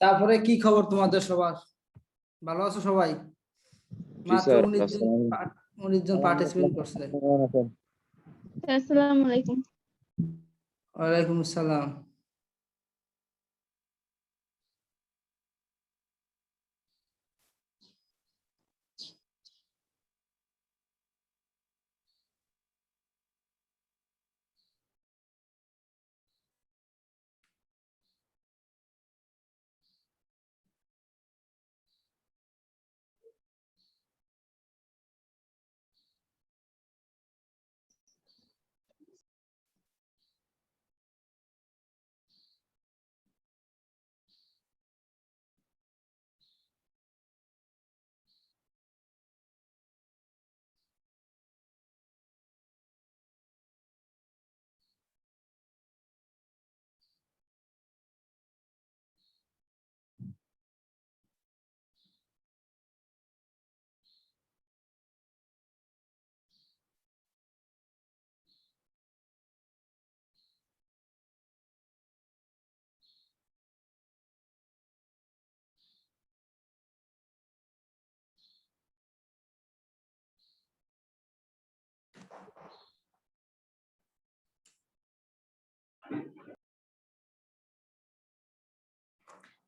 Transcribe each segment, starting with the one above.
তারপরে কি খবর তোমাদের সবার? ভালো আছো সবাই? জি মাত্র স্যার, 19 জন পার্টিসিপেট করছে। আসসালামু আলাইকুম। ওয়ালাইকুম আসসালাম।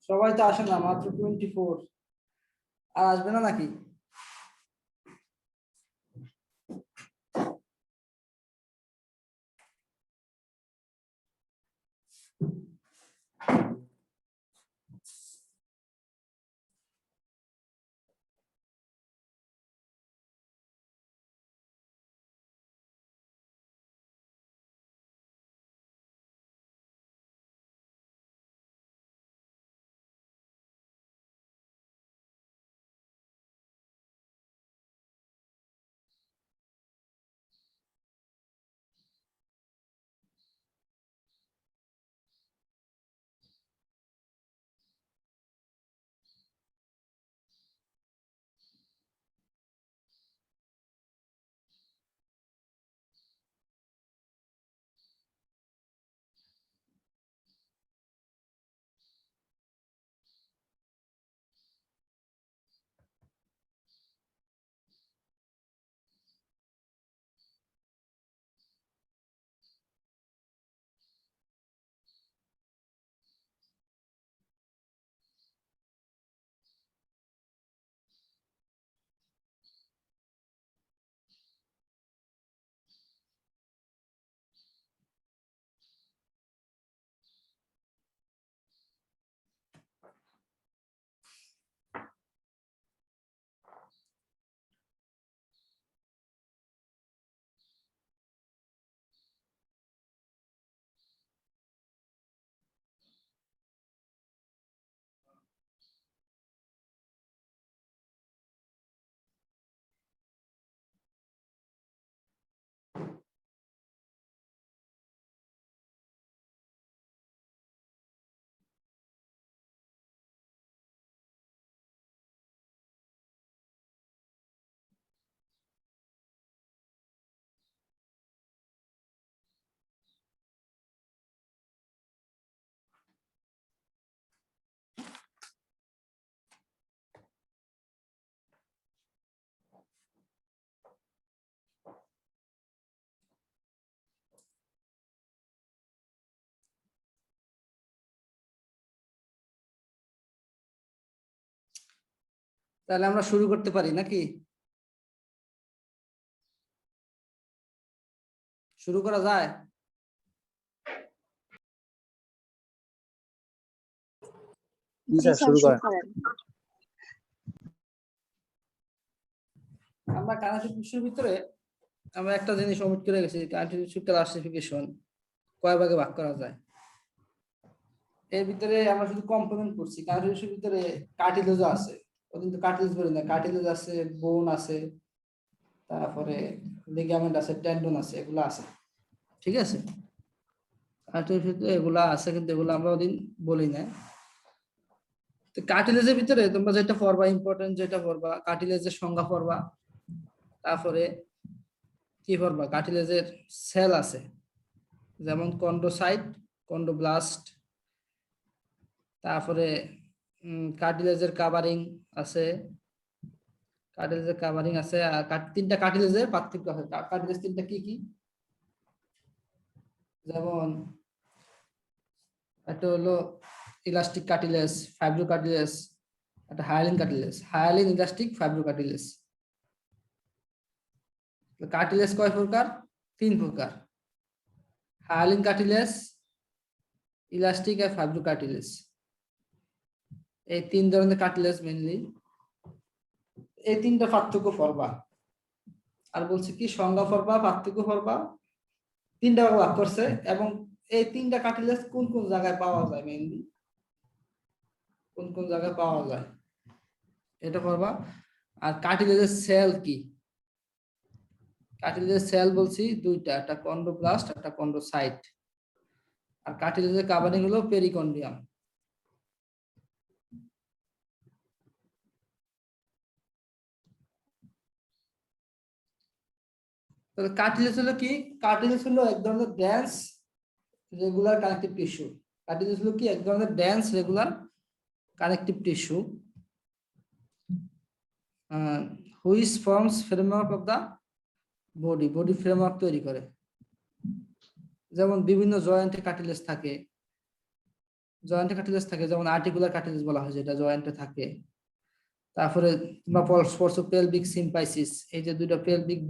সবাই তো আসে না, মাত্র 24। আর আসবে না নাকি? তাহলে আমরা শুরু করতে পারি নাকি? শুরু করা যায়? জি স্যার, শুরু করেন। আমরা কানেক্টিভ ইস্যুর ভিতরে আমরা একটা জিনিস ওমিট করে গেছি, কানেক্টিভ ইস্যু ক্লাসিফিকেশন কয় ভাগে ভাগ করা যায়। এর ভিতরে আমরা শুধু কম্পোনেন্ট করছি। কানেক্টিভ ইস্যুর ভিতরে কার্টিলেজ আছে, ও কিন্তু কার্টিলেজ বলি না, কার্টিলেজ আছে, বোন আছে, তারপরে লিগামেন্ট আছে, টেন্ডন আছে, এগুলো আছে। ঠিক আছে, কার্টিলেজের ভিতরে এগুলা আছে, কিন্তু এগুলো আমরা ওদিন বলি না। তো কার্টিলেজের ভিতরে তোমরা যেটা পড়বা, ইম্পর্টেন্ট যেটা পড়বা, কার্টিলেজের সংজ্ঞা পড়বা, তারপরে কি পড়বা, কার্টিলেজের সেল আছে, যেমন কন্ড্রোসাইট, কন্ড্রোব্লাস্ট, তারপরে কার্টিলেজের কাভারিং আছে, কার্টিলেজের কাভারিং আছে, আর তিনটা কার্টিলেজের পার্থক্য আছে। কার্টিলেজ তিনটা কি কি? যেমন একটা হলো ইলাস্টিক কার্টিলেজ, ফাইব্রো কার্টিলেজ, একটা hyaline cartilage. Hyaline, elastic, fibro cartilage. Cartilage কয় প্রকার? 3 প্রকার। হায়ালিন কার্টিলেজ, ইলাস্টিক আর ফাইব্রো কার্টিলেজ। এই 3 ধরনের কার্টিলেজ মেইনলি। এই 3টা পার্থক্য পড়বা। আর বলছে কি সংজ্ঞা পড়বা, পার্থক্য পড়বা, 3টা ভাগ করছে। এবং এই 3টা কার্টিলেজ কোন কোন জায়গায় পাওয়া যায়, মেইনলি কোন কোন জায়গায় পাওয়া যায় এটা পড়বা। আর কার্টিলেজের সেল কি? কার্টিলেজের সেল বলছি 2টা, একটা কন্ড্রোপ্লাস্ট, একটা কন্ড্রোসাইট। আর কার্টিলেজের কাভারিং হলো পেরিকন্ডিয়াম। তাহলে কার্টিলেজ হলো কি? কার্টিলেজ হলো এক ধরনের dense regular connective tissue. Cartilage হলো কি? এক ধরনের dense regular connective tissue which forms framework of the body. Body framework তৈরি করে। যেমন বিভিন্ন জয়েন্টে কার্টিলেজ থাকে, জয়েন্টে কার্টিলেজ থাকে, যেমন আর্টিকুলার কার্টিলেজ বলা হয় যেটা জয়েন্টে থাকে। তারপরে পেলভিক সিম্পাইসিস, এই যে দুইটা পেলভিক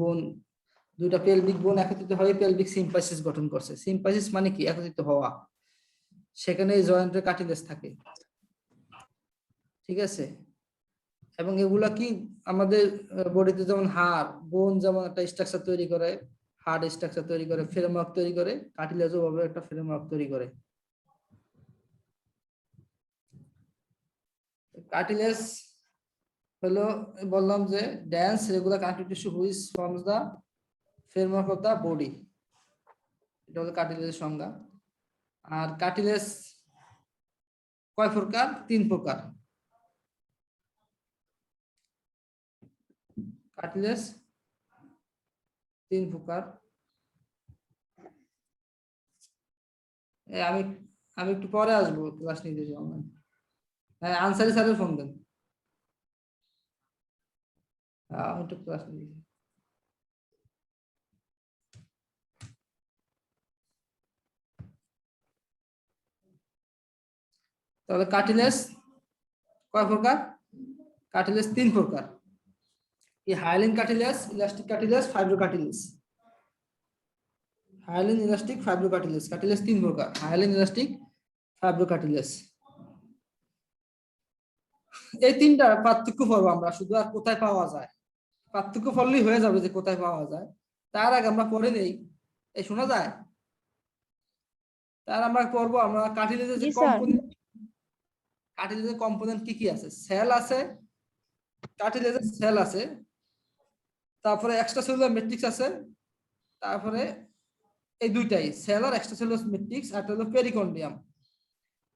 বোন একত্রিত হয়ে পেলভিক সিম্পাইসিস গঠন করছে। সিম্পাইসিস মানে কি? একত্রিত হওয়া। সেখানে এই জয়েন্টের কার্টিলেজ থাকে, ঠিক আছে। এবং এগুলা কি আমাদের বডিতে যেমন হাড়, বোন যেমন একটা স্ট্রাকচার তৈরি করে, হার্ড স্ট্রাকচার তৈরি করে, ফ্রেমওয়ার্ক তৈরি করে, কার্টিলেজও ভাবে একটা ফ্রেমওয়ার্ক তৈরি করে। কার্টিলেজ হলো বললাম যে dense regular connective tissue which forms the framework of the body. এটা হলো কার্টিলেজের সংজ্ঞা। আর কার্টিলেজ কয় প্রকার? 3 প্রকার। কার্টিলেজ 3 প্রকার। আমি আমি একটু পরে আসবো, ক্লাস নিতে যাবো। হ্যাঁ, আনসারি স্যারের ফোন দেন। আমি একটু ক্লাস নিতে। তাহলে কার্টিলেজ কয় প্রকার? কার্টিলেজ 3 প্রকার। কি? Hyaline cartilage, elastic cartilage, fibro cartilage. Hyaline, elastic, fibro cartilage. Cartilage 3 প্রকার: হায়ালিন, ইলাস্টিক, ফাইব্রো কার্টিলেজ। এই 3টার পার্থক্য পড়বো আমরা শুধু। আর কোথায় পাওয়া যায় পার্থক্য পড়লেই হয়ে যাবে যে কোথায় পাওয়া যায়। তার আগে আমরা পড়ে নেই, এই শোনা যায়? তার আমরা পড়বো আমরা কার্টিলেজের যে কম্পোনেন্ট, কার্টিলেজের কম্পোনেন্ট কি কি আছে। সেল আছে, কার্টিলেজের সেল আছে, তারপরে এক্সট্রাসেলুলার ম্যাট্রিক্স আছে, তারপরে এই দুইটাই সেল আর এক্সট্রাসেলুলার ম্যাট্রিক্স। আর হলো পেরিকন্ডিয়াম।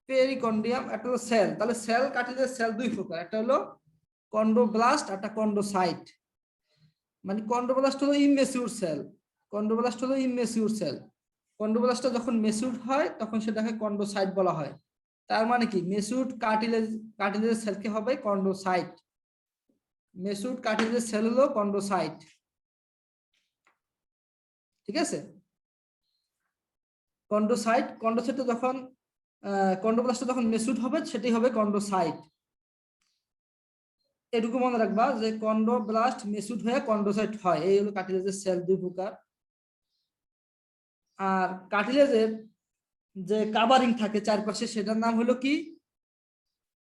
পেরিকন্ডিয়াম একটা হলো সেল। তাহলে সেল, কার্টিলেজের সেল 2 প্রকার। একটা হলো কন্ড্রোব্লাস্ট, একটা কন্ড্রোসাইট। মানে কন্ড্রোব্লাস্ট হলো ইমেচিউর সেল। কন্ড্রোব্লাস্ট হলো ইমেচিউর সেল। কন্ড্রোব্লাস্টটা যখন মেচিউর হয় তখন সেটাকে কন্ড্রোসাইট বলা হয়। তার মানে কি? মেচিউরড কার্টিলেজের সেলকে হবে কন্ড্রোসাইট। মেচিউরড কার্টিলেজের সেল হলো কন্ড্রোসাইট, ঠিক আছে। কন্ড্রোসাইটটা যখন কন্ড্রোব্লাস্টটা যখন মেচিউরড হবে সেটাই হবে কন্ড্রোসাইট। এটুকু মনে রাখবা যে কন্ড্রোব্লাস্ট মেচিউরড হয়ে কন্ড্রোসাইট হয়। এই হলো কার্টিলেজের সেল 2 প্রকার। আর কার্টিলেজের যে কাভারিং থাকে চারপাশে সেটার নাম হলো কি?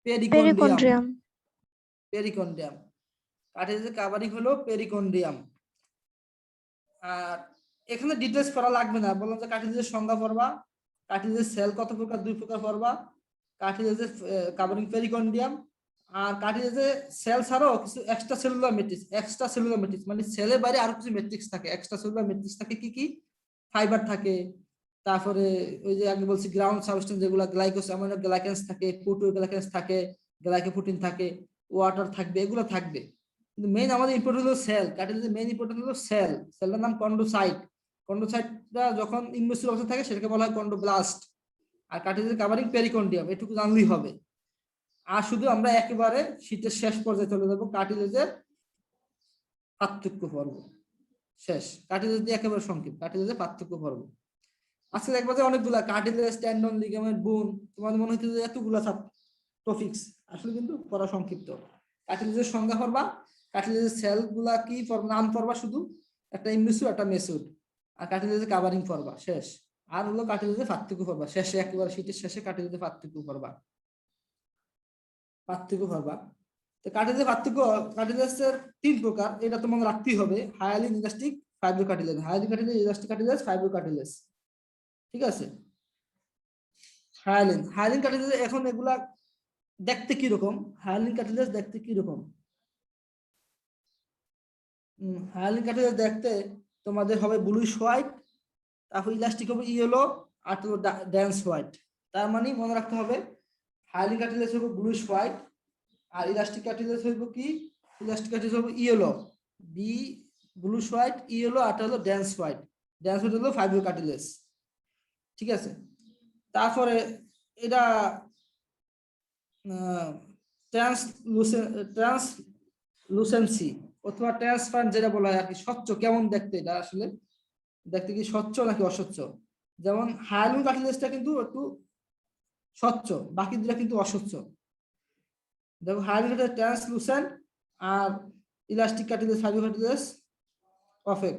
পেরিকন্ডিয়াম। পেরিকন্ডিয়াম। কার্টিলেজের কাভারিং হলো পেরিকন্ডিয়াম। আর এখানে ডিটেইলস পড়া লাগবে না। বললাম যে কার্টিলেজের সংজ্ঞা পড়বা, কার্টিলেজের সেল কত প্রকার, 2 প্রকার পড়বা, কার্টিলেজের কাভারিং পেরিকন্ডিয়াম। আর কার্টিলেজের সেল ছাড়াও কিছু এক্সট্রা সেলুলার ম্যাট্রিক্স মানে সেলের বাইরে আরো কিছু ম্যাট্রিক্স থাকে। এক্সট্রা সেলুলার ম্যাট্রিক্স থাকে কি কি? ফাইবার থাকে, তারপরে ওই যে আগে বলছি গ্রাউন্ড সাবস্টেন্স যেগুলো, অ্যামাইনো গ্লাইকেন্স থাকে, প্রোটোগ্লাইকেন্স থাকে, গ্লাইকোপ্রোটিন থাকে, ওয়াটার থাকবে, এগুলো থাকবে। কিন্তু মেইন আমাদের ইম্পর্টেন্ট হলো সেল। কার্টিলেজের মেইন ইম্পর্টেন্ট হলো সেল। সেলটার নাম কন্ড্রোসাইট। কন্ড্রোসাইটটা যখন ইমেচিউর অবস্থায় থাকে সেটাকে বলা হয় কন্ড্রোব্লাস্ট। আর কার্টিলেজের কাভারিং পেরিকন্ডিয়াম। এটুকু জানলেই হবে। আর শুধু আমরা একেবারে শীতের শেষ পর্যায়ে চলে যাবো, কার্টিলেজের পার্থক্য পর্ব শেষ। কার্টিলেজ দিয়ে একেবারে সংক্ষেপ, কার্টিলেজের পার্থক্য পর্ব। আজকে দেখবো যে অনেকগুলা কার্টিলেজ, টেন্ডন, লিগামেন্ট, বোন, তোমাদের মনে হচ্ছে যে এতগুলা টপিকস, আসলে কিন্তু পড়া সংক্ষিপ্ত। কার্টিলেজের সংজ্ঞা পড়বা, কার্টিলেজের সেল গুলা কি নাম পড়বা, শুধু একটা ইমিউসিড একটা মেসুড, আর কার্টিলেজের কাভারিং পড়বা শেষ। আর হলো কার্টিলেজের পার্থক্য পড়বা শেষে, একেবারে শীতের শেষে কার্টিলেজের পার্থক্য পড়বা। তো কার্টিলেজের পার্থক্য, কার্টিলেজের 3 প্রকার, এটা তো মনে রাখতেই হবে। Hyaline, elastic, fibro cartilage. Hyaline cartilage, elastic cartilage, fibro cartilage, ঠিক আছে। হায়ালিন কার্টিলেজ এখন এগুলা দেখতে কি রকম? হায়ালিন কার্টিলেজ দেখতে কি রকম? হায়ালিন কার্টিলেজ দেখতে তোমাদের হবে ব্লুইশ হোয়াইট, তারপর ইলাস্টিক হবে ইয়েলো, আর তো ড্যান্স হোয়াইট। তার মানে মনে রাখতে হবে হায়ালিন কার্টিলেজ হবে ব্লুইশ হোয়াইট, আর ইলাস্টিক কার্টিলেজ হইব কি? ইলাস্টিক কার্টিলেজ হবে ইয়েলো, বি ব্লুইশ হোয়াইট, ইয়েলো, আর হলো ড্যান্স হোয়াইট। ড্যান্স হোয়াইট হলো ফাইব্রো কার্টিলেজ, ঠিক আছে। তারপরে এটা ট্রান্সলুসেন্সি অথবা ট্রান্সপারেন্ট যেটা বলা হয় আর কি, স্বচ্ছ কেমন দেখতে, এটা আসলে দেখতে কি স্বচ্ছ নাকি অস্বচ্ছ। যেমন হায়ালুন কার্টিলেজটা কিন্তু একটু স্বচ্ছ, বাকি দুটা কিন্তু অস্বচ্ছ। দেখো হায়ালুন কার্টিলেজ ট্রান্সলুসেন্ট, আর ইলাস্টিক কার্টিলেজ, ফাইব্রো কার্টিলেজ অফেক।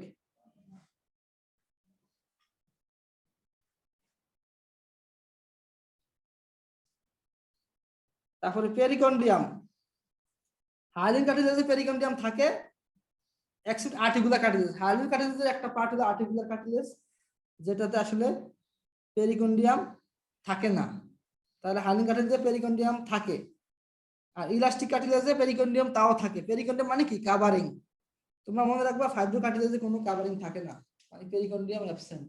তারপরে পেরিকন্ডিয়াম, হায়ালুন কার্টিলেজে পেরিকন্ডিয়াম থাকে, এক্সেপ্ট আর্টিকুলার কার্টিলেজ। হায়ালুন কার্টিলেজের একটা পার্ট হলো আর্টিকুলার কার্টিলেজ, যেটাতে আসলে পেরিকন্ডিয়াম থাকে না। তাহলে হায়ালুন কার্টিলেজে পেরিকন্ডিয়াম থাকে, আর ইলাস্টিক কার্টিলেজে পেরিকন্ডিয়াম তাও থাকে। পেরিকন্ডিয়াম মানে কি? কাভারিং। তোমরা মনে রাখবা ফাইব্রো কার্টিলেজে কোনো কাভারিং থাকে না, মানে পেরিকন্ডিয়াম অ্যাবসেন্ট।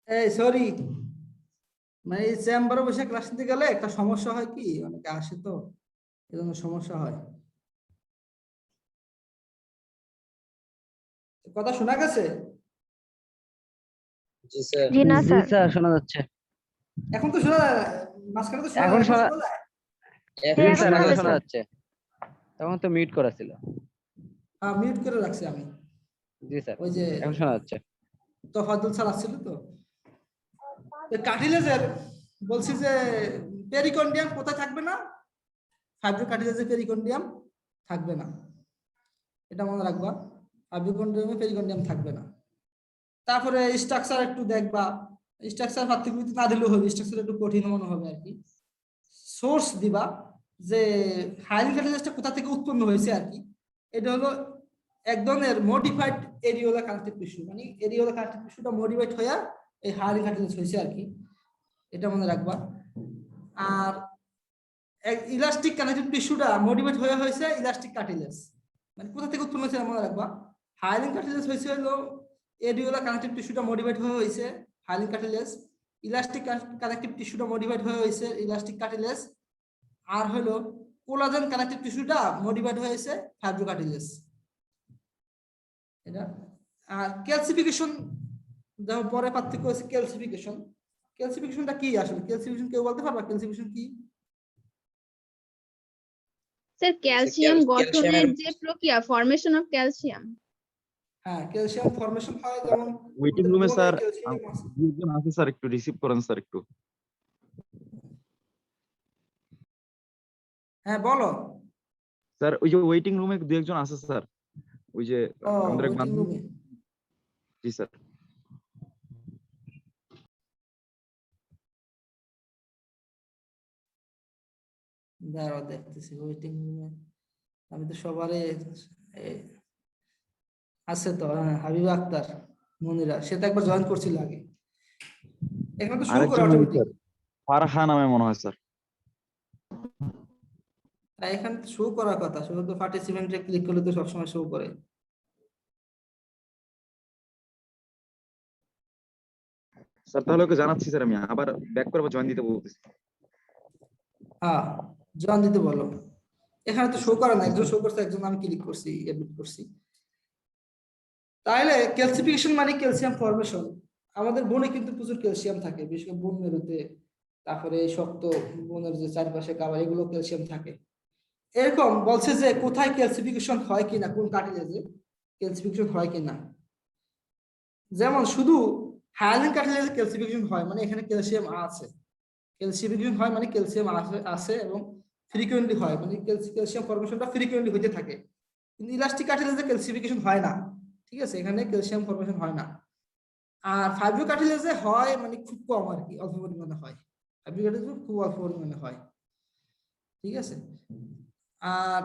এই সরি, মানে এই চেম্বারে বসে ক্লাস নিতে গেলে একটা সমস্যা হয় কি, অনেকে আসে তো, এজন্য সমস্যা হয়। কথা শোনা গেছে? জি স্যার। জি না জি স্যার। স্যার, শোনা যাচ্ছে। এখন তো শোনা যায়, মাঝখানে তো শোনা এখন যায়, এখন শোনা- শোনা যায়? জি এখন স্যার, শোনা এখন যাচ্ছে। শোনা যাচ্ছে। তখন তো মিউট করা ছিল। হ্যাঁ, মিউট করে রাখছি আমি। জি স্যার, ওই যে এখন শোনা যাচ্ছে। তফাজ্জল স্যার আসছিল তো। কার্টিলেজের বলছি যে পেরিকন্ডিয়াম কোথায় থাকবে না? ফাইব্রো কার্টিলেজে পেরিকন্ডিয়াম থাকবে না, এটা মনে রাখবা। ফাইব্রোকন্ডিয়ামে পেরিকন্ডিয়াম থাকবে না। তারপরে স্ট্রাকচার একটু দেখবা, স্ট্রাকচার পার্থক্য না দিলেও হবে, স্ট্রাকচার একটু কঠিন মনে হবে আর কি। সোর্স দিবা যে হায়ালিন কার্টিলেজটা কোথা থেকে উৎপন্ন হয়েছে আর কি। এটা হলো এক ধরনের মডিফাইড এরিওলা কানেক্টিভ টিস্যু, মানে এরিওলা কানেক্টিভ টিস্যুটা মডিফাইড হয়ে এই হায়ালিন কার্টিলেজ হয়েছে আর কি, এটা মনে রাখবা। আর ইলাস্টিক কানেক্টিভ টিস্যুটা মডিফাইড হয়ে হয়েছে ইলাস্টিক কার্টিলেজ, মানে কোথা থেকে উৎপন্ন হয়েছে মনে রাখবা। হায়ালিন কার্টিলেজ হয়েছে হলো এরিওলা কানেক্টিভ টিস্যুটা মডিফাইড হয়ে হয়েছে হায়ালিন কার্টিলেজ, ইলাস্টিক কানেক্টিভ টিস্যুটা মডিফাইড হয়ে হয়েছে ইলাস্টিক কার্টিলেজ, আর হলো কোলাজেন কানেক্টিভ টিস্যুটা মডিফাইড হয়েছে ফাইব্রো কার্টিলেজ। এটা আর ক্যালসিফিকেশন দেখো পরে পার্থক্য হচ্ছে ক্যালসিফিকেশন। ক্যালসিফিকেশনটা কি আসলে? ক্যালসিফিকেশন কেউ বলতে পারবা ক্যালসিফিকেশন কি? স্যার ক্যালসিয়াম গঠনের যে প্রক্রিয়া, ফরমেশন অফ ক্যালসিয়াম। হ্যাঁ, ক্যালসিয়াম ফর্মেশন হয় যেমন ওয়েটিং আমাদের রুমে bone এ স্যার ক্যালসিয়াম আছে। দুজন আছে স্যার, একটু রিসিভ করেন স্যার একটু। হ্যাঁ বলো। স্যার ওই যে ওয়েটিং রুমে দু একজন আছে স্যার, ওই যে ও আমাদের এক ওয়েটিং বান্ধবী। রুমে। জি স্যার। দাঁড়াও দেখতেছি ওয়েটিং রুমে। আমি তো সবারই আছে তো, হ্যাঁ হাবিবা আক্তার, মনিরা, সে তো একবার জয়েন করছিল আগে। এখানে তো শো করে আরেকজন ওই অটোমেটিক। স্যার ফারহা নামে মনে হয় স্যার। এখানে তো শো করার কথা, শুধু তো পার্টিসিপেন্টে ক্লিক করলে তো সবসময় শো করে। স্যার তাহলে ওকে জানাচ্ছি স্যার, আমি আবার ব্যাক করে জয়েন দিতে বলতেছি। হ্যাঁ জয়েন দিতে বলো। এখানে তো শো করে না, জি একজন স্যার। শো করছে, একজন আমি ক্লিক করছি, এডিট করছি। তাহলে ক্যালসিফিকেশন মানে ক্যালসিয়াম ফর্মেশন। আমাদের বনে কিন্তু প্রচুর ক্যালসিয়াম থাকে, বিশেষ করে বন মেরুতে, তারপরে এই শক্ত বনের যে চারপাশে কাভার, এগুলো ক্যালসিয়াম থাকে। এরকম বলছে যে কোথায় ক্যালসিফিকেশন হয় কিনা, কোন কার্টিলেজে ক্যালসিফিকেশন হয় কিনা। যেমন শুধু হায়ালিন কার্টিলেজে ক্যালসিফিকেশন হয়, মানে এখানে ক্যালসিয়াম আছে। ক্যালসিফিকেশন হয় মানে ক্যালসিয়াম আছে এবং ফ্রিকুয়েন্টলি হয়, মানে ক্যালসিয়াম ফর্মেশনটা ফ্রিকুয়েন্টলি হতে থাকে। কিন্তু ইলাস্টিক কার্টিলেজে ক্যালসিফিকেশন হয় না, ঠিক আছে, এখানে ক্যালসিয়াম ফর্মেশন হয় না। আর ফাইব্রো কার্টিলেজে হয়, মানে খুব কম আর কি, অল্প পরিমাণে হয়। ফাইব্রো কার্টিলেজে খুব অল্প পরিমাণে হয়, ঠিক আছে। আর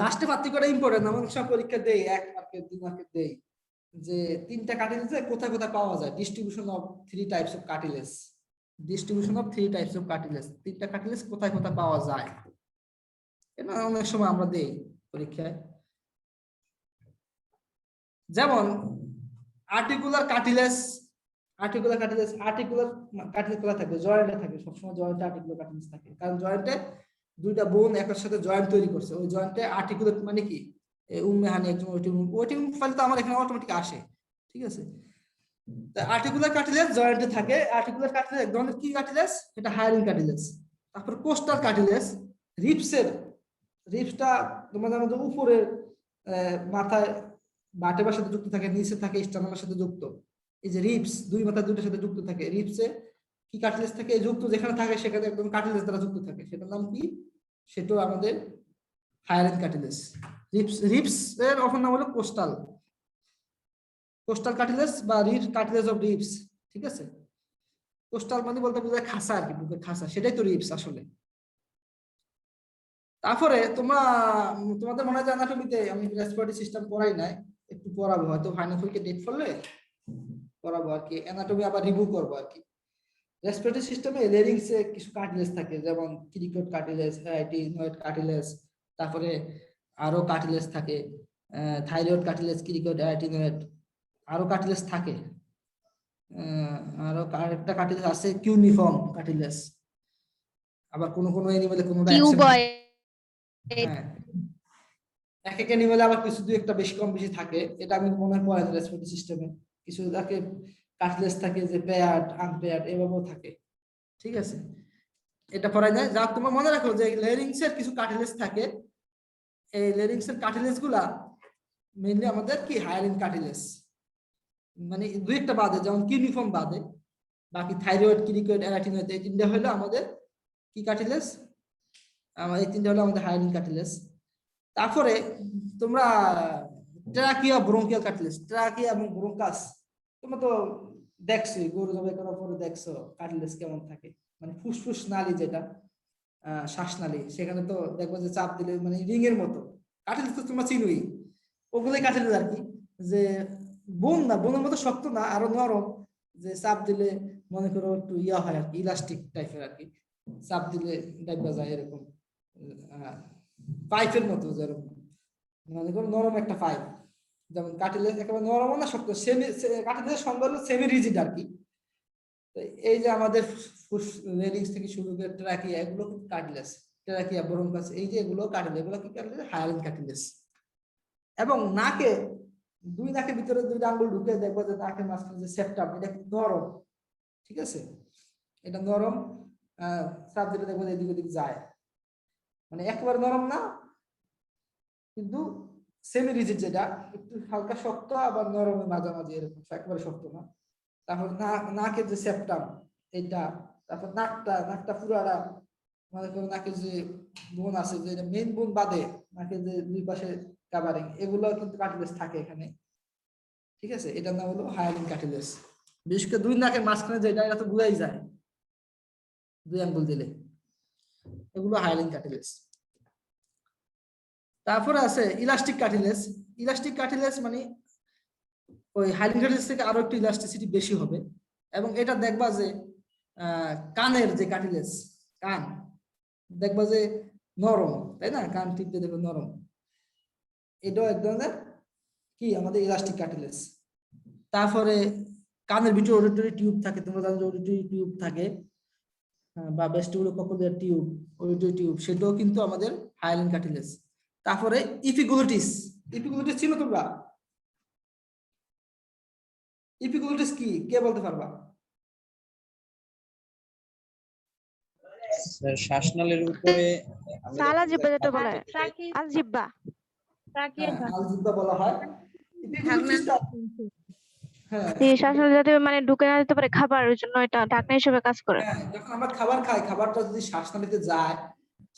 লাস্টে পার্থক্যটা ইম্পর্টেন্ট, আমার সব পরীক্ষা দেই, 1 মার্কের 2 মার্কের দেই, যে তিনটা কার্টিলেজে কোথায় কোথায় পাওয়া যায়, distribution of 3 types of cartilage. Distribution of 3 types of cartilage, তিনটা কার্টিলেজ কোথায় কোথায় পাওয়া যায়, এটা অনেক সময় আমরা দেই পরীক্ষায়। যেমন আর্টিকুলার কার্টিলেজ, আর্টিকুলার কার্টিলেজ কোথায় থাকবে? জয়েন্টে থাকবে, সবসময় জয়েন্টে আর্টিকুলার কার্টিলেজ থাকে, কারণ জয়েন্টে দুইটা বোন একের সাথে জয়েন্ট তৈরি করছে, ওই জয়েন্টে আর্টিকুলেট মানে কি, উম্মেহানি একজন ওয়েটিং ফাইল তো আমার এখানে অটোমেটিক আসে, ঠিক আছে। আর্টিকুলার কার্টিলেজ জয়েন্টে থাকে। আর্টিকুলার কার্টিলেজ এক ধরনের কি কার্টিলেজ, এটা হায়ারিং কার্টিলেজ। তারপর কোস্টাল কার্টিলেজ, রিপসটা তোমাদের মধ্যে উপরে মাথায় বাটেবার সাথে যুক্ত থাকে, নিচে থাকে স্টার্নামের সাথে যুক্ত। এই যে রিপস, দুই মাথা দুটোর সাথে যুক্ত থাকে, রিপসে কি কার্টিলেজ থাকে, যুক্ত যেখানে থাকে সেখানে একদম কার্টিলেজ দ্বারা যুক্ত থাকে, সেটার নাম কি, সেটাও আমাদের হায়ারিং কার্টিলেজ। রিপস এর অপর নাম হলো কোস্টাল কার্টিলেজ বা কার্টিলেজ অফ রিপস, ঠিক আছে। কোস্টাল মানে বলতে বোঝায় খাসা আর কি, বুকের খাসা, সেটাই তো রিপস আসলে। তারপরে তোমাদের মনে হয় যে অ্যানাটমিতে আমি রেসপিরেটরি সিস্টেম পড়াই নাই, একটু পড়াবো হয়তো ফাইনাল পরীক্ষা ডেট পড়লে পড়াবো আর কি, অ্যানাটমি আবার রিভিউ করবো আর কি। রেসপিরেটরি সিস্টেমে লেরিংসে কিছু কার্টিলেজ থাকে, যেমন ক্রিকট কার্টিলেজ, আইটিনয়েড কার্টিলেজ, তারপরে আরো কার্টিলেজ থাকে, থাইরয়েড কার্টিলেজ, ক্রিকট, আইটিনয়েড, আরো কার্টিলেজ থাকে। আরো আরেকটা কার্টিলেজ আছে কিউনিফর্ম কার্টিলেজ। আবার কোন কোন এনিমেলে কোনটা অ্যাবসেন্ট থাকে। হ্যাঁ, এক এক এনিমেলে আবার কিছু দুই একটা বেশি কম বেশি থাকে, এটা আমি মনে হয় পড়াই রেসপিরেটরি সিস্টেমে। কিছু থাকে কার্টিলেজ থাকে যে পেয়ার্ড আনপেয়ার্ড এভাবেও থাকে, ঠিক আছে, এটা পড়াই যায়। যা তোমার মনে রাখো যে লেরিংস এর কিছু কার্টিলেজ থাকে, এই লেরিংস এর কার্টিলেজ গুলা মেইনলি আমাদের কি হায়ারিং কার্টিলেজ, মানে দুই একটা বাদে, যেমন কিউনিফর্ম বাদে বাকি থাইরয়েড, ক্রিকয়েড, এরাটিনয়েড, এই তিনটা হলো আমাদের কি কার্টিলেজ, এই তিনটা হলো আমাদের হায়ারিং কার্টিলেজ। তারপরে তোমরা ট্রাকিয়া ব্রঙ্কিয়াল কার্টিলেজ, ট্রাকিয়া এবং ব্রঙ্কাস, তোমরা তো দেখছো গরু জবাই করার পরে দেখছো কার্টিলেজ কেমন থাকে, মানে ফুসফুস নালী যেটা শ্বাসনালী, সেখানে তো দেখবো যে চাপ দিলে মানে রিং এর মতো কার্টিলেজ, তো তোমরা চিনোই, ওগুলোই কার্টিলেজ আর কি। যে বোন না, বোনের মতো শক্ত না, আরো নরম, যে চাপ দিলে মনে করো একটু ইয়া হয় আর কি, ইলাস্টিক টাইপের আর কি, চাপ দিলে ডাইবা যায় এরকম, পাইপের মতো, যেরকম মনে করো নরম একটা পাইপ, যেমন কার্টিলেজ একেবারে নরম না শক্ত, সেমি কার্টিলেজের সংজ্ঞা হলো সেমি রিজিড আর কি। এই যে আমাদের রেলিংস থেকে শুরু করে ট্রাকিয়া, এগুলো কিন্তু কার্টিলেজ, ট্রাকিয়া, ব্রঙ্কাস, এই যে এগুলো কার্টিলেজ, এগুলো কি কার্টিলেজ, হায়ারিং কার্টিলেজ। এবং নাকে দুই নাকের ভিতরে দুইটা আঙ্গুল ঢুকে দেখবো যে নাকের মাঝখানে যে সেপ্টাম এটা কিন্তু নরম, ঠিক আছে, এটা নরম, চাপ দিলে দেখবো এদিক ওদিক যায়, মানে একেবারে নরম না কিন্তু সেমি রিজিড, যেটা একটু হালকা শক্ত আবার নরমের মাঝামাঝি এরকম, একেবারে শক্ত না। তারপর নাকের যে সেপ্টাম এটা, তারপর নাকটা পুরাটা, মনে করো নাকের যে বোন আছে, যে মেইন বোন বাদে নাকের যে দুই পাশে কাভারিং, এগুলো কিন্তু কার্টিলেজ থাকে এখানে, ঠিক আছে, এটার নাম হলো হায়ালিন কার্টিলেজ। বিশেষ করে দুই নাকের মাঝখানে যেটা, এটা তো বোঝাই যায় দুই আঙ্গুল দিলে, এগুলো হায়ালিন কার্টিলেজ। তারপরে আছে ইলাস্টিক কার্টিলেজ। ইলাস্টিক কার্টিলেজ মানে ওই হায়ালিন কার্টিলেজ থেকে আরো একটু ইলাস্টিসিটি বেশি হবে, এবং এটা দেখবা যে কানের যে কার্টিলেজ, কান দেখবা যে নরম, তাই না, কান টিপতে দেখবে নরম, এটাও এক ধরনের কি আমাদের ইলাস্টিক কার্টিলেজ। তারপরে কানের ভিতরে অডিটরি টিউব থাকে, তোমরা জানো অডিটরি টিউব থাকে, বা vestibular cochlear tube, auditory tube, সেটাও কিন্তু আমাদের হায়ালিন কার্টিলেজ। তারপরে ইপিগ্লটিস। ইপিগ্লটিস ছিল তোমরা? ইপিগ্লটিস কি, কে বলতে পারবা? শ্বাসনালীর উপরে সালা জিব্বা যেটা বলে, আল জিব্বা। আলজিব্বা বলা হয়। ইপিগ্লটিসটা হ্যাঁ এই শ্বাসনালী যাতে মানে ঢুকে না যেতে পারে খাবারের জন্য, এটা ঢাকনা হিসেবে কাজ করে। হ্যাঁ, যখন আমরা খাবার খাই, খাবারটা যদি শ্বাসনালীতে যায়,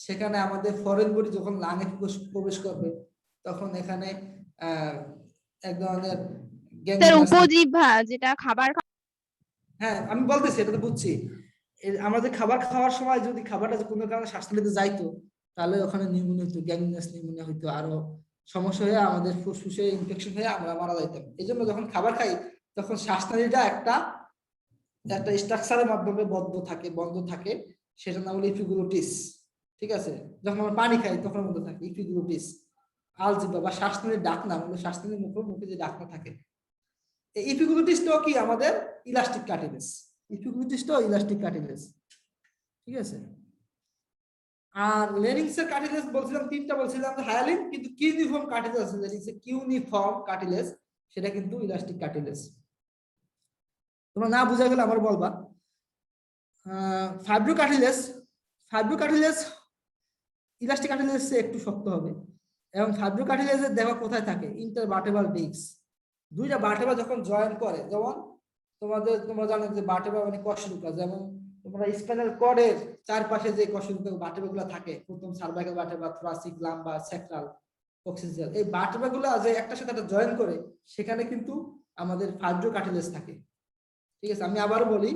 সেখানে আমাদের ফরেন বডি যখন লাঙে প্রবেশ করবে, তখন এখানে এক ধরনের উপজিহ্বা যেটা খাবার হ্যাঁ আমি বলতেছি, এটা তো বুঝছি, আমাদের খাবার খাওয়ার সময় যদি খাবারটা কোনো কারণে শ্বাসনালীতে যাইতো, তাহলে ওখানে নিউমোনিয়া হইতো, গ্যাংগ্রিনাস নিউমোনিয়া হইতো, আরো সমস্যা হয়ে আমাদের ফুসফুসে ইনফেকশন হয়ে আমরা মারা যাইতাম। এই জন্য যখন খাবার খাই, তখন শ্বাসনালীটা একটা স্ট্রাকচারের মাধ্যমে বন্ধ থাকে, সেটার নাম হলো ইপিগ্লটিস, ঠিক আছে। যখন আমরা পানি খাই তখন বন্ধ থাকে ইপিগ্লটিস। আলজিব্বা বা শ্বাসনালীর ডাকনা, মানে শ্বাসনালীর মুখে যে ডাকনা থাকে, এই ইপিগ্লটিসটাও কি আমাদের ইলাস্টিক কার্টিলেজ। ইপিগ্লটিসটাও ইলাস্টিক কার্টিলেজ, ঠিক আছে। আর লেরিংসের কার্টিলেজ বলছিলাম তিনটা, বলছিলাম হায়ালিন, কিন্তু কিউনিফর্ম কার্টিলেজ আছে, লেরিংসের কিউনিফর্ম কার্টিলেজ, সেটা কিন্তু ইলাস্টিক কার্টিলেজ। তোমরা না বুঝা গেলে আবার বলবা। ফাইব্রো কার্টিলেজ ইলাস্টিক কার্টিলেজ একটু শক্ত হবে, এবং ফাইব্রো কার্টিলেজের দেখা কোথায় থাকে, ইন্টারভার্টেব্রাল ডিস্ক। দুইটা ভার্টেব্রা যখন জয়েন করে, যেমন তোমরা জানো যে ভার্টেব্রা মানে কশেরুকা, যেমন তোমরা স্পাইনাল কর্ডের চারপাশে যে কশেরুকা ভার্টেব্রাগুলো থাকে, প্রথম সার্ভাইকাল ভার্টেব্রা, থোরাসিক, লাম্বার, স্যাক্রাল, কক্সিসিয়াল, এই ভার্টেব্রাগুলো যে একটার সাথে একটা জয়েন করে, সেখানে কিন্তু আমাদের ফাইব্রো কার্টিলেজ থাকে, ঠিক আছে। আমি আবারও বলি,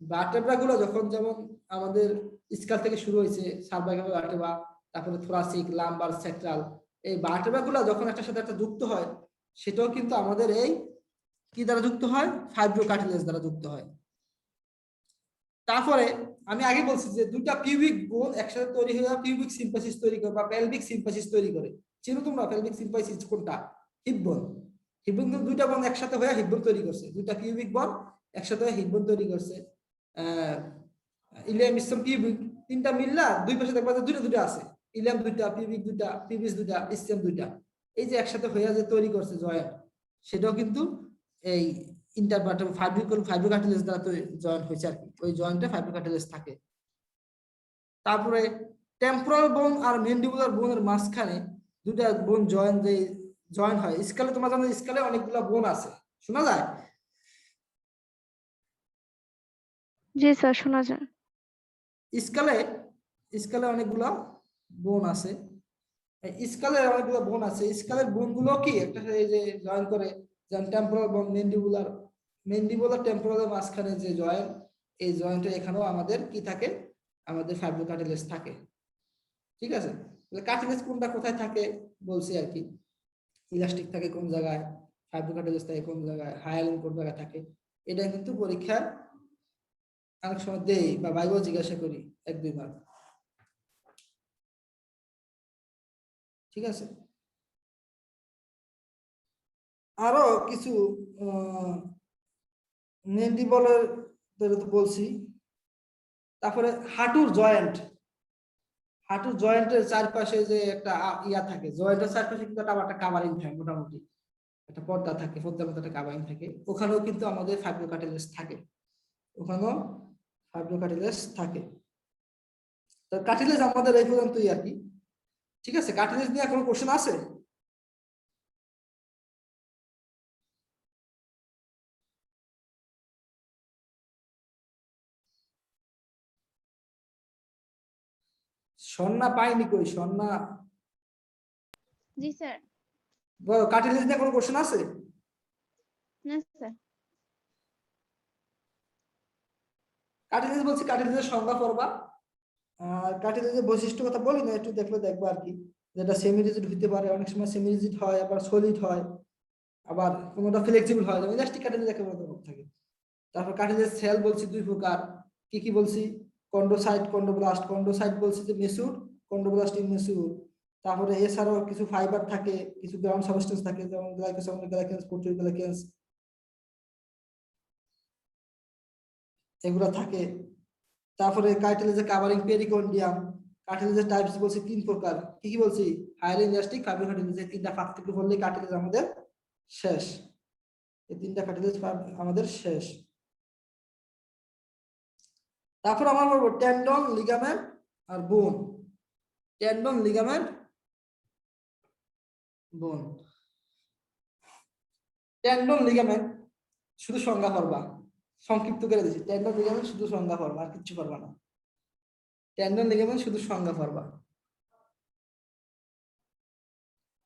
ভার্টেব্রাগুলো যখন, যেমন আমাদের স্কাল থেকে শুরু হয়েছে সার্ভাইকাল ভার্টেব্রা, তারপরে থোরাসিক, লাম্বার, স্যাক্রাল, এই ভার্টেব্রাগুলো যখন একটার সাথে একটা যুক্ত হয়, সেটাও কিন্তু আমাদের এই কি দ্বারা যুক্ত হয়, ফাইব্রো কার্টিলেজ দ্বারা যুক্ত হয়। তারপরে আমি আগে বলছি যে দুইটা পিউবিক বোন একসাথে তৈরি হয়ে পিউবিক সিম্পাসিস তৈরি করে বা পেলভিক সিম্পাসিস তৈরি করে। চিনো তোমরা পেলভিক সিম্পাসিস কোনটা? হিপ বোন। হিপ বোন দুইটা বোন একসাথে হয়ে হিপ বোন তৈরি করছে, দুইটা পিউবিক বোন একসাথে হয়ে হিপ বোন তৈরি করছে। ইলিয়াম ইসলাম পিউবিক তিনটা মিললা দুই পাশে দেখবা যে দুইটা আছে, ইলিয়াম দুইটা, পিউবিক দুইটা, পিউবিস দুইটা, ইসলাম দুইটা, এই যে একসাথে হয়ে যে তৈরি করছে জয়েন্ট, সেটাও কিন্তু এই ইন্টারভার্টেব্রাল ফাইব্রো কার্টিলেজ দ্বারা জয়েন্ট হয়েছে আর কি, ওই জয়েন্টে ফাইব্রো কার্টিলেজ থাকে। তারপরে টেম্পোরাল বোন আর ম্যান্ডিবুলার বোনের মাঝখানে দুটা বোন জয়েন হয়। স্কেলে তোমরা জানো স্কেলে অনেকগুলো বোন আছে, শোনা যায়? জি স্যার, শোনা যায়। স্কেলে অনেকগুলো বোন আছে, স্কেলের অনেকগুলো বোন আছে, স্কেলের বোনগুলো কি একটা এই যে জয়েন করে, যেমন টেম্পোরাল বোন, ম্যান্ডিবুলার টেম্পোরালের মাঝখানে যে জয়েন্ট, এই জয়েন্টে এখানেও আমাদের কি থাকে, আমাদের ফাইব্রো কার্টিলেজ থাকে, ঠিক আছে। কার্টিলেজ কোনটা কোথায় থাকে বলছি আর কি, ইলাস্টিক থাকে কোন জায়গায়, ফাইব্রো কার্টিলেজ থাকে কোন জায়গায়, হায়ালিন কোন জায়গায় থাকে, এটা কিন্তু পরীক্ষার অনেক সময় দেই বা বাইবেল জিজ্ঞাসা করি 1-2 বার, ঠিক আছে। আরো কিছু ম্যান্ডিবলের তো বলছি। তারপরে হাঁটুর জয়েন্টের চারপাশে যে একটা ইয়া থাকে, জয়েন্টের চারপাশে কিন্তু একটা কাভারিং থাকে মোটামুটি, একটা পর্দা থাকে, পর্দার মতো একটা কাভারিং থাকে, ওখানেও কিন্তু আমাদের ফাইব্রোকার্টিলেজ থাকে, ওখানেও ফাইব্রোকার্টিলেজ থাকে। তো কার্টিলেজ আমাদের এই পর্যন্তই আর কি। ঠিক আছে, কার্টিলেজ নিয়ে কোনো কোশ্চেন আছে? সন্না পাইনি কই, সন্না জি স্যার। কার্টিলেজ নিয়ে কোনো কোশ্চেন আছে? না স্যার। কার্টিলেজ বলছি, কার্টিলেজের সংজ্ঞা পড়বা। আর কার্টিলেজের বৈশিষ্ট্য কথা বলি না, একটু দেখলে দেখবা আর কি, যেটা সেমি রিজিড হতে পারে, অনেক সময় সেমি রিজিড হয়, আবার সলিড হয়, আবার কোনোটা ফ্লেক্সিবল হয়, যেমন ইলাস্টিক কার্টিলেজ একটা থাকে। তারপর কার্টিলেজ সেল বলছি 2 প্রকার, কি কি বলছি? Chondrocyte, chondroblast. কন্ড্রোসাইট বলছি যে মেসুর, কন্ড্রোব্লাস্ট ইমেসুর। তারপরে এছাড়াও কিছু ফাইবার থাকে, কিছু গ্রাউন্ড সাবস্টেন্স থাকে, যেমন গ্লাইকোসাইড, গ্লাইকেন্স, প্রোটিওগ্লাইকেন্স, এগুলো থাকে। তারপরে কার্টিলেজের কাভারিং পেরিকন্ডিয়াম। কার্টিলেজের টাইপস বলছি 3 প্রকার, কি কি বলছি? হাইলি ইলাস্টিক, ফাইব্রোকার্টিলেজ, এই তিনটা পার্থক্য বললে কার্টিলেজ আমাদের শেষ। এই তিনটা কার্টিলেজ আমাদের শেষ। তারপর আমরা বলবো টেন্ডন, লিগামেন্ট আর বোন। টেন্ডন, লিগামেন্ট, বোন। টেন্ডন, লিগামেন্ট শুধু সংজ্ঞা করবা, সংক্ষিপ্ত করে দিচ্ছি। টেন্ডন, লিগামেন্ট শুধু সংজ্ঞা করবা, আর কিছু করবা না। টেন্ডন, লিগামেন্ট শুধু সংজ্ঞা করবা।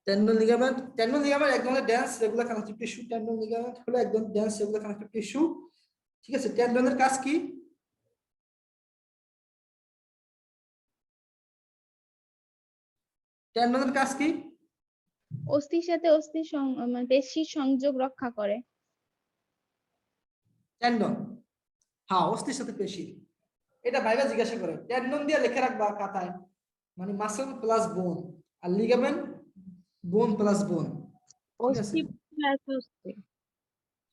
টেন্ডন, লিগামেন্ট, টেন্ডন লিগামেন্ট এক ধরনের dense regular connective tissue. Tendon ligament হলো একদম ডেন্স রেগুলার কানেকটিভ টিস্যু। ঠিক আছে, টেন্ডনের কাজ কি? টেন্ডনের কাজ কি? অস্থির সাথে অস্থির মানে পেশির সংযোগ রক্ষা করে। টেন্ডন, হ্যাঁ, অস্থির সাথে পেশি। এটা ভাইবা জিজ্ঞাসা করে, টেন্ডন দিয়ে লিখে রাখবা খাতায়, মানে মাসল প্লাস বোন, আর লিগামেন্ট বোন প্লাস বোন। ঠিক আছে,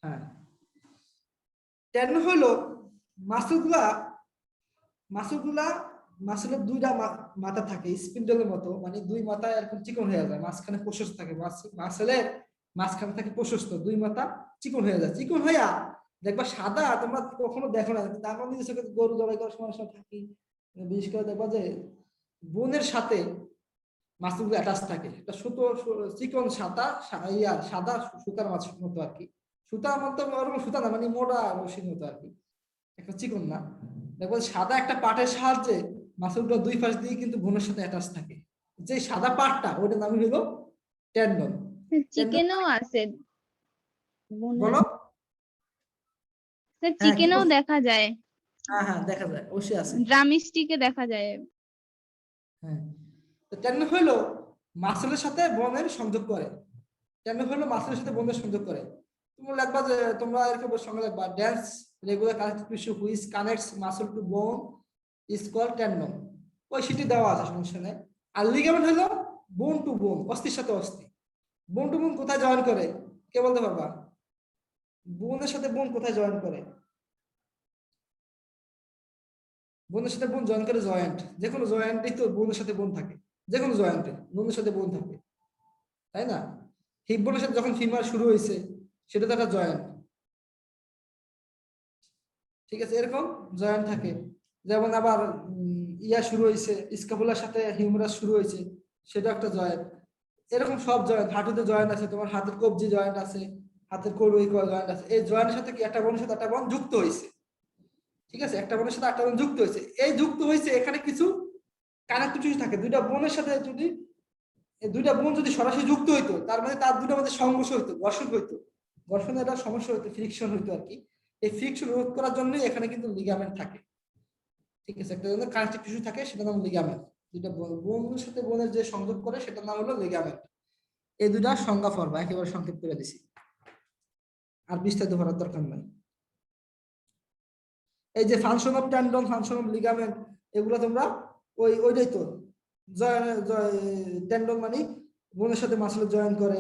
হ্যাঁ। টেন্ডন হলো মাসলগুলা, মাসলের দুইটা মাথা থাকে স্পিন্ডলের মতো, মানে দুই মাথা এরকম চিকন হয়ে যায়, মাঝখানে প্রশস্ত থাকে। মাসলের মাঝখানে থাকে প্রশস্ত, দুই মাথা চিকন হয়ে যায়। চিকন হইয়া দেখবা সাদা, তোমরা কখনো দেখো না, তারপর নিজের চোখে গরু জবাই করার সময় থাকি, বিশেষ করে দেখবা যে বোনের সাথে মাছগুলো অ্যাটাচ থাকে, একটা সুতো চিকন সাদা সাদা সুতার মাছ মতো আর কি। সুতার মতো ওরকম সুতা না, মানে মোটা রশির মতো আর কি, একটা চিকন না। দেখবো সাদা একটা পাটের সাহায্যে মাসলগুলো দুই পাশ দিয়ে কিন্তু বোনের সাথে অ্যাটাচ থাকে। যে সাদা পাটটা, ওটার নাম হলো টেন্ডন। চিকেনও আছে। বলো। স্যার হ্যাঁ, কি চিকেনও বলছো? দেখা যায়, হ্যাঁ হ্যাঁ, দেখা যায়, অবশ্যই আছে। ড্রামস্টিকে দেখা যায়। হ্যাঁ, তো টেন্ডন হলো মাসলের সাথে বোনের সংযোগ করে। টেন্ডন হলো মাসলের সাথে বোনের সংযোগ করে। তোমরা লিখবা যে, তোমরা এরকম সঙ্গে লিখবা, dense regular connective tissue which connects muscle to bone is called tendon. ওই সেটি দেওয়া আছে, সমস্যা নেই। আর লিগামেন্ট হলো বোন টু বোন, অস্থির সাথে অস্থি। বোন টু বোন কোথায় জয়েন করে, কে বলতে পারবা? বোনের সাথে বোন কোথায় জয়েন করে? বোনের সাথে বোন জয়েন করে জয়েন্ট, যে কোনো জয়েন্টই তো বোনের সাথে বোন থাকে, যে কোনো জয়েন্টে বোনের সাথে বোন থাকে, তাই না? হিপ বোনের সাথে যখন ফিমার শুরু হয়েছে, সেটা তো একটা জয়েন্ট। ঠিক আছে, এরকম জয়েন্ট থাকে। যেমন আবার ইয়া শুরু হয়েছে, স্ক্যাপুলার সাথে হিউমেরাস শুরু হয়েছে, সেটা একটা জয়েন্ট। এরকম সব জয়েন্ট, হাঁটুতে জয়েন্ট আছে, তোমার হাতের কবজি জয়েন্ট আছে, হাতের কড়ুই জয়েন্ট আছে। এই জয়েন্টের সাথে কি একটা বোনের সাথে একটা বোন যুক্ত হয়েছে। ঠিক আছে, একটা বোনের সাথে একটা বোন যুক্ত হয়েছে, এই যুক্ত হয়েছে, এখানে কিছু কানেক্টিভ থাকে। দুইটা বোনের সাথে যদি দুইটা বোন যদি সরাসরি যুক্ত হইতো, তার মানে তার দুইটার মধ্যে সংঘর্ষ হইতো, ঘর্ষণ হইতো, ঘর্ষণের একটা সমস্যা হইতো, ফ্রিকশন হইতো আর কি। এই ফ্রিকশন রোধ করার জন্যই এখানে কিন্তু লিগামেন্ট থাকে। ঠিক আছে, একটা কানেক্টিভ টিস্যু থাকে, সেটার নাম লিগামেন্ট। দুইটা বোনের সাথে বোনের যে সংযোগ করে, সেটার নাম হলো লিগামেন্ট। এই দুইটা সংজ্ঞা পড়বা, একেবারে সংক্ষেপ করে দিছি, আর বিস্তারিত করার দরকার নাই। এই যে function of tendon, function of ligament, এগুলো তোমরা ওইটাই তো, টেন্ডন মানে বোনের সাথে মাসল জয়েন করে,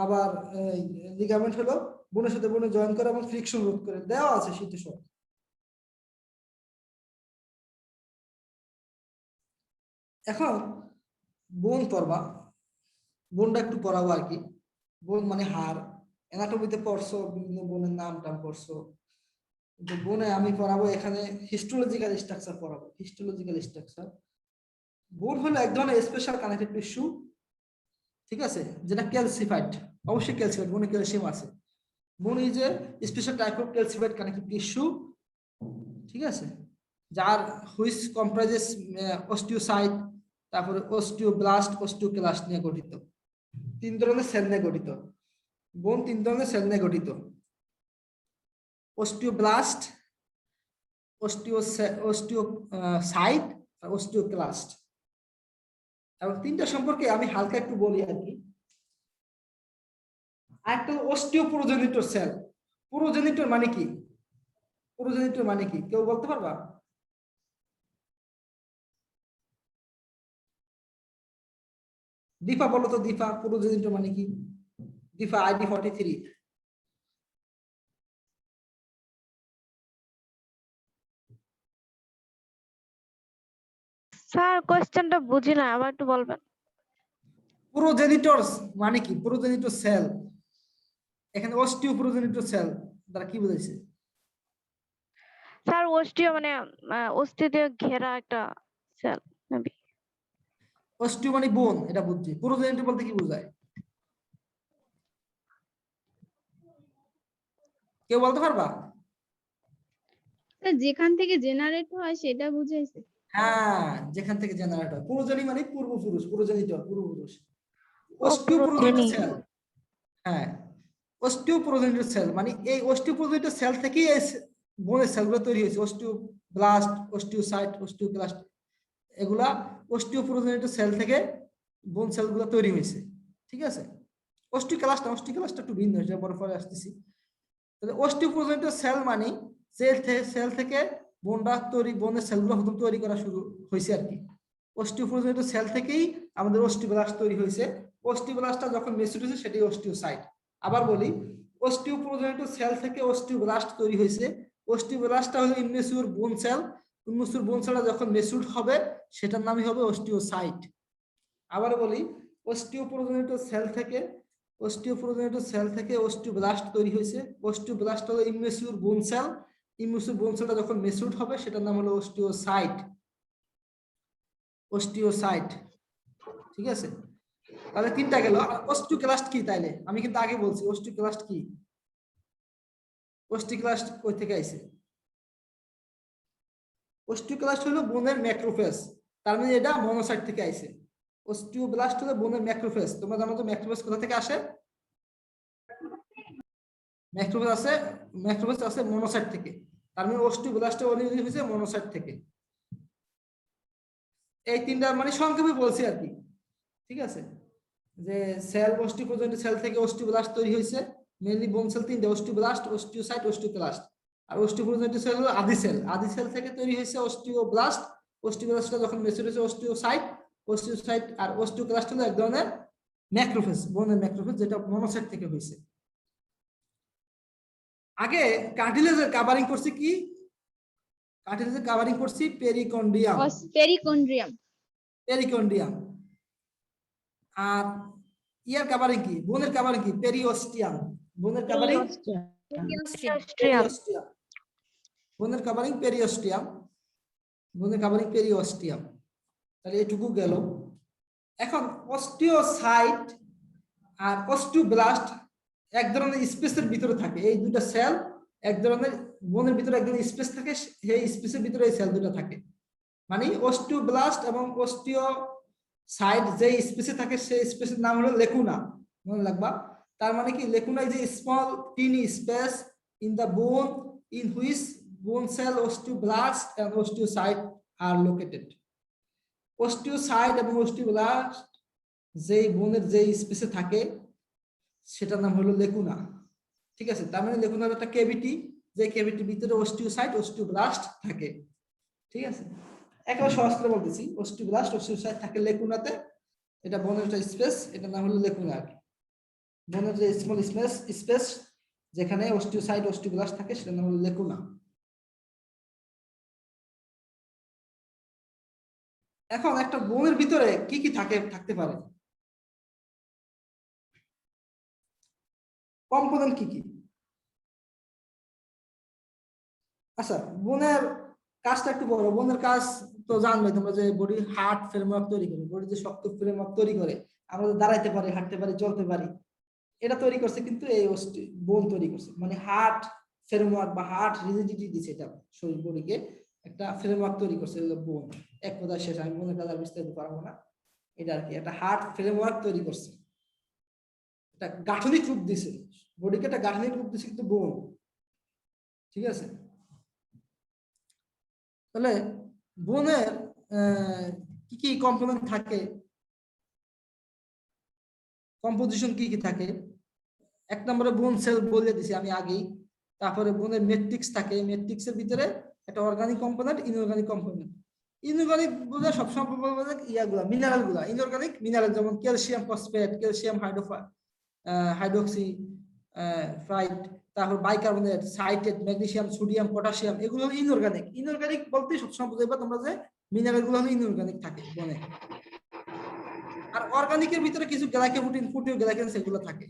আবার লিগামেন্ট হলো বোনের সাথে বোনে জয়েন করে এবং ফ্রিকশন রোধ করে, দেওয়া আছে শীতে সব। এখন বোন পড়বা, বোনটা একটু পড়াবো আর কি। বোন মানে হাড়, অ্যানাটমিতে পড়ছো, বিভিন্ন বোনের নাম টাম পড়ছো, কিন্তু বোনে আমি পড়াবো এখানে হিস্টোলজিক্যাল স্ট্রাকচার পড়াবো। হিস্টোলজিক্যাল স্ট্রাকচার, বোন হলো এক ধরনের স্পেশাল কানেক্টেড টিস্যু, ঠিক আছে, যেটা ক্যালসিফাইড, অবশ্যই ক্যালসিফাইড, বোনে ক্যালসিয়াম আছে। বোন is a special type of calcified connected tissue, ঠিক আছে, যার হুইচ কম্প্রাইজেস অস্টিওসাইট, তারপরে অস্টিওব্লাস্ট, অস্টিওক্লাস্ট নিয়ে গঠিত। 3 ধরনের সেল নিয়ে গঠিত বোন, 3 ধরনের সেল নিয়ে গঠিত, অস্টিওব্লাস্ট, অস্টিওসাইট আর অস্টিওক্লাস্ট। এবং 3টা সম্পর্কে আমি হালকা একটু বলি আর কি। একটা অস্টিওপ্রোজেনিটর সেল। প্রোজেনিটর মানে কি? প্রোজেনিটর মানে কি কেউ বলতে পারবা? দীপা বলো তো, দীপা, প্রোজেনিটর মানে কি? দীপা ID 43। স্যার কোশ্চেনটা বুঝি না, আবার একটু বলবেন। প্রোজেনিটরস মানে কি? প্রোজেনিটর সেল, এখানে অস্টিওপ্রোজেনিটর সেল দ্বারা কি বোঝাইছে? স্যার অস্টিও মানে অস্থি দিয়ে ঘেরা একটা সেল মেবি। অস্টিও মানে বোন, এটা বুঝছি। প্রোজেনিটর বলতে কি বোঝায় কেউ বলতে পারবা? স্যার যেখান থেকে জেনারেট হয় সেটা বুঝাইছে। হ্যাঁ, যেখান থেকে জেনারেট হয়। প্রোজেনি মানে পূর্বপুরুষ, প্রোজেনিটর পূর্বপুরুষ। ও অস্টিওপ্রোজেনিটর প্রোজেনি। সেল, হ্যাঁ, অস্টিওপ্রোজেনিটর সেল মানে এই অস্টিওপ্রোজেনিটর সেল থেকেই এই বোনের সেলগুলো তৈরি হয়েছে। অস্টিওব্লাস্ট, অস্টিওসাইট, অস্টিওক্লাস্ট, এগুলা অস্টিওপ্রোজেনিটর সেল থেকে বোন সেলগুলো তৈরি হয়েছে, ঠিক আছে। অস্টিওক্লাস্টটা একটু ভিন্ন, যেটা পরে পরে আসতেছি। তাহলে অস্টিওপ্রোজেনিটর সেল মানে সেল থেকে বোনটা তৈরি, বোনের সেলগুলো প্রথম তৈরি করা শুরু হয়েছে আর কি। অস্টিওপ্রোজেনিটর সেল থেকেই আমাদের অস্টিওব্লাস্ট তৈরি হয়েছে। অস্টিওব্লাস্টটা যখন মেচুর হয়েছে সেটাই অস্টিওসাইট। আবার বলি, অস্টিওপ্রোজেনিটর সেল থেকে অস্টিওব্লাস্ট তৈরি হয়েছে। অস্টিওব্লাস্টটা হলো ইনমেচুর বোন সেল। ইনমেচুর বোন সেলটা যখন মেচুর হবে সেটার নামই হবে অস্টিওসাইট। আবার বলি, অস্টিওপ্রোজেনিটর সেল থেকে অস্টিওব্লাস্ট তৈরি হয়েছে। অস্টিওব্লাস্ট হলো ইমমেচিউর বোন সেল। ইমমেচিউর বোন সেলটা যখন মেচুরড হবে সেটার নাম হলো অস্টিওসাইট। ঠিক আছে, তাহলে 3টা গেল। অস্টিওক্লাস্ট কি? তাইলে আমি কিন্তু আগে বলছি অস্টিওক্লাস্ট কি। অস্টিওক্লাস্ট কই থেকে আইছে? অস্টিওক্লাস্ট হলো বোনের ম্যাক্রোফেজ, তার মানে এটা মনোসাইট থেকে আইছে। অস্টিওব্লাস্ট হলো বোনের ম্যাক্রোফেজ। তোমরা জানো তো ম্যাক্রোফেজ কোথা থেকে আসে? ম্যাক্রোফেজ আছে মনোসাইট থেকে। তার মানে অস্টিওব্লাস্টের অরিজিন হয়েছে মনোসাইট থেকে। এই 3টা মানে সংক্ষেপে বলছি আর কি, ঠিক আছে, যে সেল অস্টিওপ্রোজেনিটর সেল থেকে অস্টিওব্লাস্ট তৈরি হয়েছে। মেইনলি বোন সেল 3টা, অস্টিওব্লাস্ট, অস্টিওসাইট, অস্টিওক্লাস্ট। আর অস্টিওপ্রোজেনিটর সেল হলো আদি সেল। আদি সেল থেকে তৈরি হয়েছে অস্টিওব্লাস্ট। অস্টিওব্লাস্টটা যখন মেচুর হয়েছে অস্টিওসাইট আর অস্টিওক্লাস্ট হলো এক ধরনের ম্যাক্রোফেজ, বোনের ম্যাক্রোফেজ, যেটা মনোসাইট থেকে হয়েছে। আগে কার্টিলেজের কাভারিং করছি কি? কার্টিলেজের কাভারিং করছি পেরিকন্ডিয়াম। পেরিকন্ডিয়াম। আর ইয়ার কাভারিং কি? বোনের কাভারিং কি? পেরিওস্টিয়াম। বোনের কাভারিং পেরিওস্টিয়াম। বোনের কাভারিং পেরিওস্টিয়াম। বোনের কাভারিং পেরিওস্টিয়াম। তাহলে এটুকু গেল। এখন অস্টিওসাইট আর অস্টিওব্লাস্ট এক ধরনের স্পেসের ভিতরে থাকে। এই দুইটা সেল এক ধরনের বোনের ভিতরে এক ধরনের স্পেস থাকে, সেই স্পেসের ভিতরে এই সেল দুটো থাকে। মানে অস্টিওব্লাস্ট এবং অস্টিওসাইট যে স্পেসে থাকে সেই স্পেসের নাম হলো লেকুনা, মনে রাখবা। তার মানে কি, lacuna is a small tiny space in the bone in which bone cell osteoblast and osteocyte are located. Osteocyte এবং অস্টিওব্লাস্ট যেই বোনের যেই স্পেসে থাকে সেটার নাম হলো লেকুনা, ঠিক আছে। তার মানে লেকুনার একটা ক্যাভিটি, যে ক্যাভিটির ভিতরে অস্টিওসাইট, অস্টিওব্লাস্ট থাকে, ঠিক আছে। একেবারে সহজ করে বলতেছি, অস্টিওব্লাস্ট, অস্টিওসাইট থাকে লেকুনাতে। এটা বোনের একটা স্পেস, এটার নাম হলো লেকুনা আর কি। বোনের যে স্মল স্পেস যেখানে অস্টিওসাইট, অস্টিওব্লাস্ট থাকে সেটার নাম হলো লেকুনা। এখন একটা বোনের ভিতরে কি কি থাকতে পারে? কম্পোনেন্ট কি কি? আচ্ছা, বোনের কাজটা একটু বড়। বোনের কাজ তো জানবে তোমরা, যে বডি হার্ট ফ্রেমওয়ার্ক তৈরি করে, বডি যে শক্ত ফ্রেমওয়ার্ক তৈরি করে আমরা দাঁড়াইতে পারি, হাঁটতে পারি, চলতে পারি, এটা তৈরি করছে কিন্তু এই বোন তৈরি করছে। মানে হার্ট ফ্রেমওয়ার্ক বা হার্ট রিজিডিটি দিচ্ছে, এটা শরীর বডিকে একটা ফ্রেমওয়ার্ক তৈরি করছে বোন। এক কথায় শেষ, আমি বোনের কাজ আর বিস্তারিত পারবো না। এটা আর কি একটা হার্ট ফ্রেমওয়ার্ক তৈরি করছে, এটা গাঠনিক রূপ দিছে বডিকে, একটা গাঠনিক রূপ দিছে কিন্তু বোন। ঠিক আছে, তাহলে বোনের কি কি কম্পোনেন্ট থাকে, কম্পোজিশন কি কি থাকে? এক নম্বরে বোন সেল বলে দিছি আমি আগেই। তারপরে বোনের ম্যাট্রিক্স থাকে, ম্যাট্রিক্সের ভিতরে একটা organic component, inorganic component. Inorganic বলে সবসময় বলবো ইয়াগুলা মিনারেল গুলা, ইনঅর্গানিক মিনারেল যেমন ক্যালসিয়াম ফসফেট, ক্যালসিয়াম হাইড্রোক্সি ফ্রাইট, তারপর bicarbonate, citrate, magnesium, sodium, potassium, এগুলো হলো ইনঅর্গানিক। ইনঅর্গানিক বলতে সবসময় বুঝাইবা তোমরা যে মিনারেল গুলো হলো ইনঅর্গানিক থাকে বনে। আর অর্গানিকের ভিতরে কিছু গ্লাইকোপ্রোটিন, প্রোটিওগ্লাইকেন সেগুলো থাকে।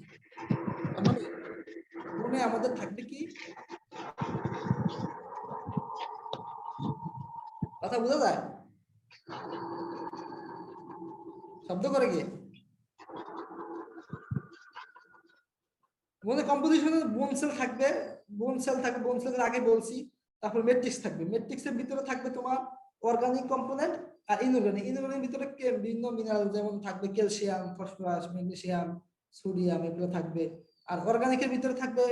মানে বনে আমাদের থাকবে কি, কথা বোঝা যায়? শব্দ করে কি? বনে কম্পোজিশনে বোন সেল থাকবে, বোন সেল থাকবে, বোন সেলের আগে বলছি। তারপর ম্যাট্রিক্স থাকবে, ম্যাট্রিক্সের ভিতরে থাকবে তোমার অর্গানিক কম্পোনেন্ট আর ইনঅর্গানিক। ইনঅর্গানিক ভিতরে বিভিন্ন মিনারেল যেমন থাকবে ক্যালসিয়াম, ফসফরাস, ম্যাগনেসিয়াম, সোডিয়াম, এগুলো থাকবে। আর অর্গানিকের ভিতরে থাকবে